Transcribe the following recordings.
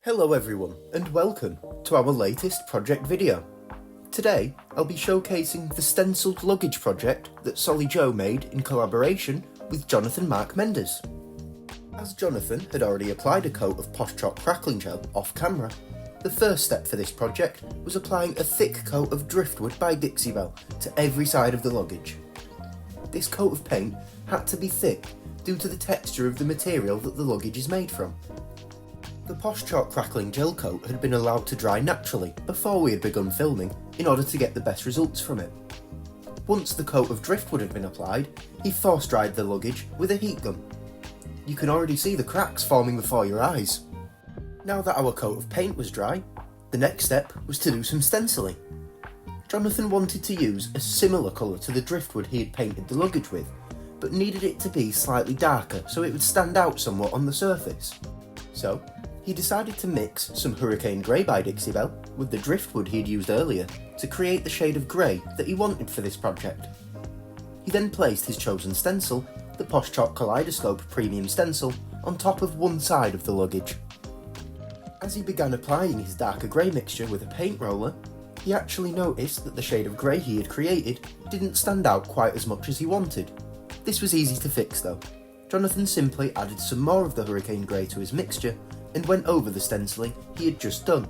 Hello everyone, and welcome to our latest project video. Today, I'll be showcasing the Stencilled luggage project that SollyJo made in collaboration with Jonathon Marc Mendes. As Jonathon had already applied a coat of Posh Chalk crackling gel off camera, the first step for this project was applying a thick coat of driftwood by Dixie Belle to every side of the luggage. This coat of paint had to be thick due to the texture of the material that the luggage is made from. The Posh Chalk crackling gel coat had been allowed to dry naturally before we had begun filming in order to get the best results from it. Once the coat of driftwood had been applied, he force dried the luggage with a heat gun. You can already see the cracks forming before your eyes. Now that our coat of paint was dry, the next step was to do some stenciling. Jonathon wanted to use a similar colour to the driftwood he had painted the luggage with, but needed it to be slightly darker so it would stand out somewhat on the surface. So, he decided to mix some Hurricane Grey by Dixie Belle with the driftwood he had used earlier to create the shade of grey that he wanted for this project. He then placed his chosen stencil, the Posh Chalk Kaleidoscope Premium Stencil, on top of one side of the luggage. As he began applying his darker grey mixture with a paint roller, he actually noticed that the shade of grey he had created didn't stand out quite as much as he wanted. This was easy to fix though. Jonathon simply added some more of the Hurricane Grey to his mixture and went over the stenciling he had just done.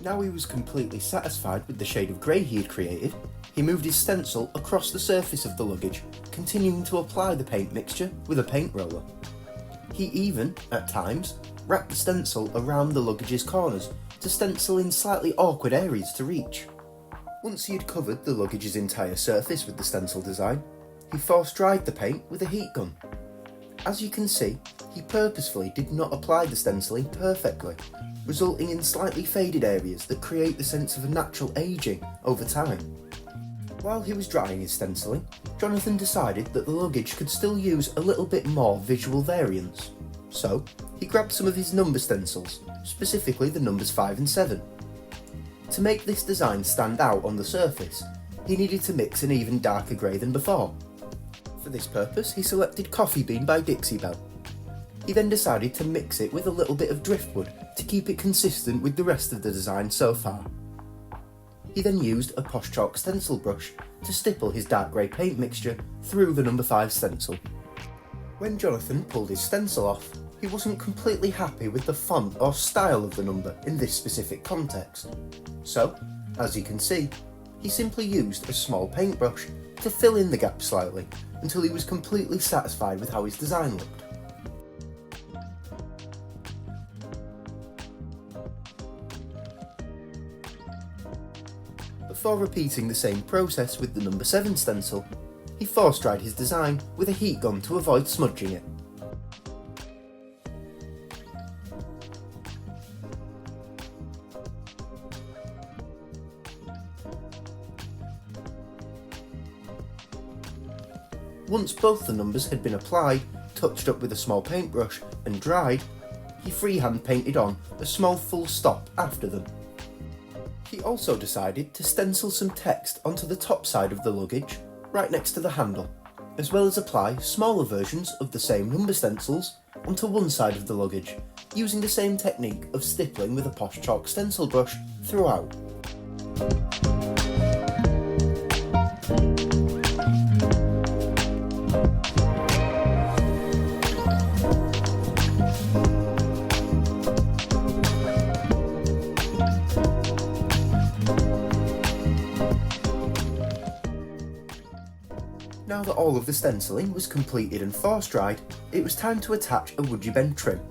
Now he was completely satisfied with the shade of grey he had created, he moved his stencil across the surface of the luggage, continuing to apply the paint mixture with a paint roller. He even, at times, wrapped the stencil around the luggage's corners to stencil in slightly awkward areas to reach. Once he had covered the luggage's entire surface with the stencil design, he force dried the paint with a heat gun. As you can see, he purposefully did not apply the stenciling perfectly, resulting in slightly faded areas that create the sense of a natural ageing over time. While he was drying his stenciling, Jonathon decided that the luggage could still use a little bit more visual variance. So, he grabbed some of his number stencils, specifically the numbers 5 and 7. To make this design stand out on the surface, he needed to mix an even darker grey than before. For this purpose, he selected Coffee Bean by Dixie Belle. He then decided to mix it with a little bit of driftwood to keep it consistent with the rest of the design so far. He then used a Posh Chalk stencil brush to stipple his dark grey paint mixture through the number 5 stencil. When Jonathon pulled his stencil off, he wasn't completely happy with the font or style of the number in this specific context. So, as you can see, he simply used a small paintbrush to fill in the gap slightly until he was completely satisfied with how his design looked. Before repeating the same process with the number 7 stencil, he force dried his design with a heat gun to avoid smudging it. Once both the numbers had been applied, touched up with a small paintbrush and dried, he freehand painted on a small full stop after them. He also decided to stencil some text onto the top side of the luggage, right next to the handle, as well as apply smaller versions of the same number stencils onto one side of the luggage, using the same technique of stippling with a Posh Chalk stencil brush throughout. Now that all of the stenciling was completed and force dried, it was time to attach a WoodUbend trim.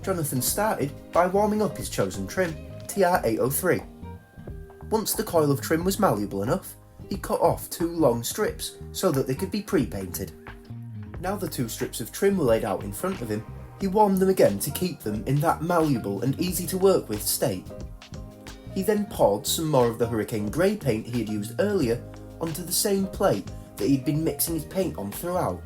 Jonathon started by warming up his chosen trim, TR803. Once the coil of trim was malleable enough, he cut off 2 long strips so that they could be pre-painted. Now the 2 strips of trim were laid out in front of him, he warmed them again to keep them in that malleable and easy to work with state. He then poured some more of the Hurricane Grey paint he had used earlier onto the same plate that he'd been mixing his paint on throughout.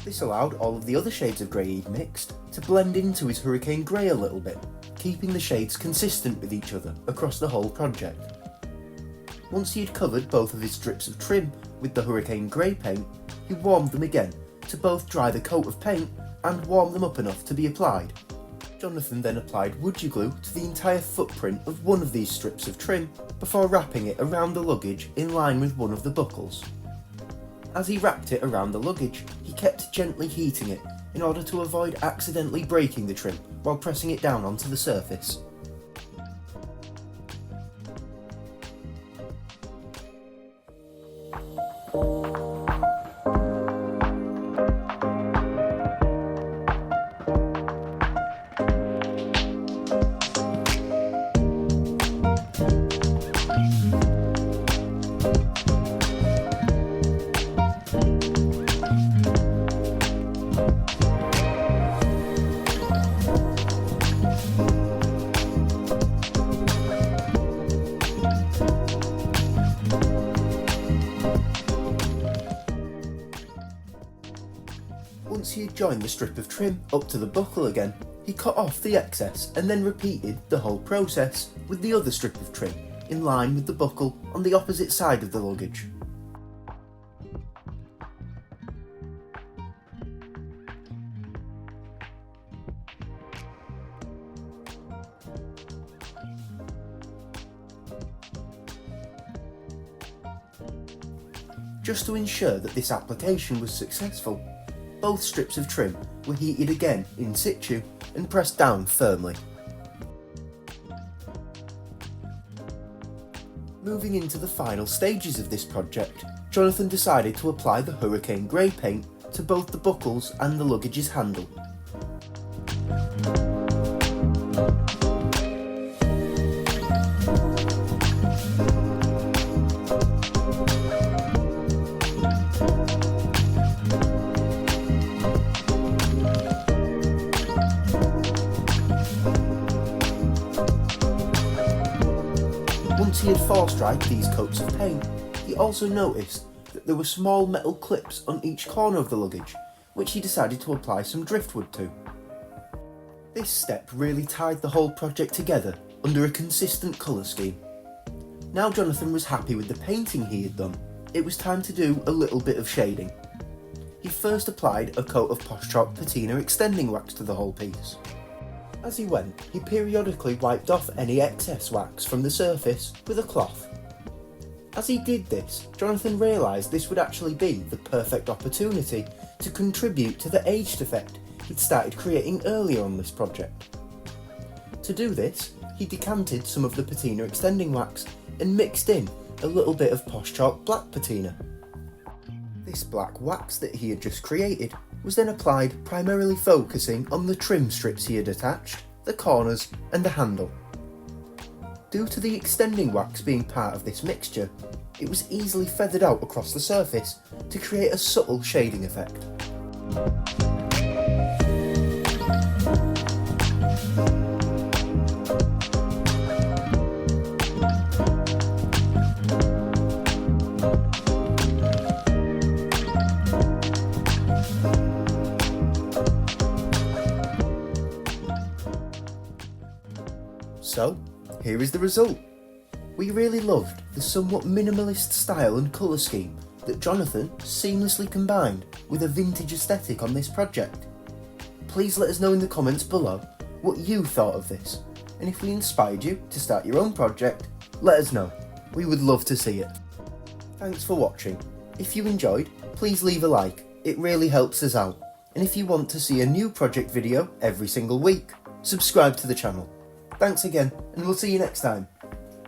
This allowed all of the other shades of grey he'd mixed to blend into his Hurricane Grey a little bit, keeping the shades consistent with each other across the whole project. Once he had covered both of his strips of trim with the Hurricane Grey paint, he warmed them again to both dry the coat of paint and warm them up enough to be applied. Jonathan then applied wood glue to the entire footprint of one of these strips of trim before wrapping it around the luggage in line with one of the buckles. As he wrapped it around the luggage, he kept gently heating it in order to avoid accidentally breaking the trim while pressing it down onto the surface. Once he had joined the strip of trim up to the buckle again, he cut off the excess and then repeated the whole process with the other strip of trim, in line with the buckle on the opposite side of the luggage. Just to ensure that this application was successful, both strips of trim were heated again in situ and pressed down firmly. Moving into the final stages of this project, Jonathan decided to apply the hurricane grey paint to both the buckles and the luggage's handle. Once he had force-dried these coats of paint, he also noticed that there were small metal clips on each corner of the luggage, which he decided to apply some driftwood to. This step really tied the whole project together under a consistent colour scheme. Now Jonathan was happy with the painting he had done, it was time to do a little bit of shading. He first applied a coat of Posh Chalk patina extending wax to the whole piece. As he went, he periodically wiped off any excess wax from the surface with a cloth. As he did this, Jonathan realised this would actually be the perfect opportunity to contribute to the aged effect he'd started creating earlier on this project. To do this, he decanted some of the patina extending wax and mixed in a little bit of Posh Chalk black patina. This black wax that he had just created was then applied, primarily focusing on the trim strips he had attached, the corners and the handle. Due to the extending wax being part of this mixture, it was easily feathered out across the surface to create a subtle shading effect. So, here is the result. We really loved the somewhat minimalist style and colour scheme that Jonathan seamlessly combined with a vintage aesthetic on this project. Please let us know in the comments below what you thought of this, and if we inspired you to start your own project, let us know. We would love to see it. Thanks for watching. If you enjoyed, please leave a like, it really helps us out. And if you want to see a new project video every single week, subscribe to the channel. Thanks again, and we'll see you next time.